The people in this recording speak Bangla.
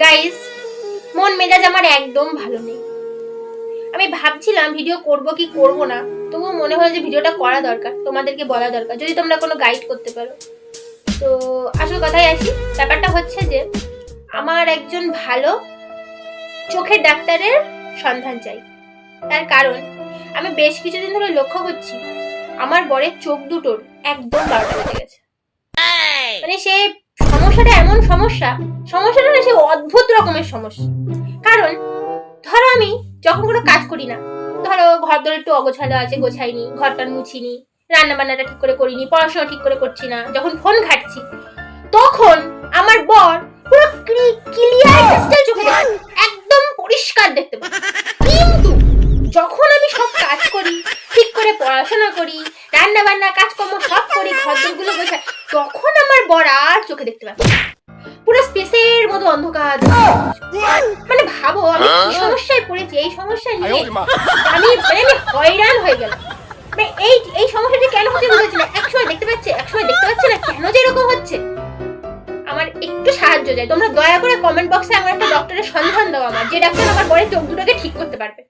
গাইস, মন মেজাজ আমার একদম ভালো নেই। আমি ভাবছিলাম ভিডিও করব কি করব না, তবুও মনে হলো যে ভিডিওটা করা দরকার, তোমাদেরকে বলা দরকার, যদি তোমরা কোনো গাইড করতে পারো। তো আসল কথায় আসি, ব্যাপারটা হচ্ছে যে আমার একজন ভালো চোখের ডাক্তারের সন্ধান চাই। তার কারণ আমি বেশ কিছুদিন ধরে লক্ষ্য করছি আমার বরের চোখ দুটোর একদম 12টা বেজে গেছে। মানে সে সমস্যাটা এমন সমস্যাটা না, সে অদ্ভুত রকমের সমস্যা। কারণ ধরো আমি যখন কোনো কাজ করি না, ধরো ঘর দর একটু অগোছালো আছে, গোছাইনি, ঘরটা মুছিনি, রান্না বান্নাটা ঠিক করে করিনি, পড়াশোনা ঠিক করে করছি না, যখন ফোন ঘাটছি, তখন আমার বর পুরো ক্লিয়ার ক্রিস্টাল চোখে দেখে, একদম পরিষ্কার দেখতে পাই। কিন্তু যখন আমি সব কাজ করি, ঠিক করে পড়াশোনা করি, রান্না বান্না কাজকর্ম সব করি, ঘর দরগুলো গোছাই, তখন আমার বর আর চোখে দেখতে পাই, পুরো স্পেসের মতো অন্ধকার। মানে ভাবো আমি কি সমস্যায় পড়েছি, এই সমস্যা নিয়ে আমি হয়রান হয়ে গেলাম। মানে এই সমস্যাটা কেন হচ্ছে বুঝেছি না, একসময় দেখতে পাচ্ছে একসময় দেখতে পাচ্ছে না, কেন যে এরকম হচ্ছে। আমার একটু সাহায্য চাই, তোমরা দয়া করে কমেন্ট বক্সে আমার একটা ডক্টরের সন্ধান দাও, আমার যে ডাক্তার আমার বরের চোখ দুটোকে ঠিক করতে পারবে।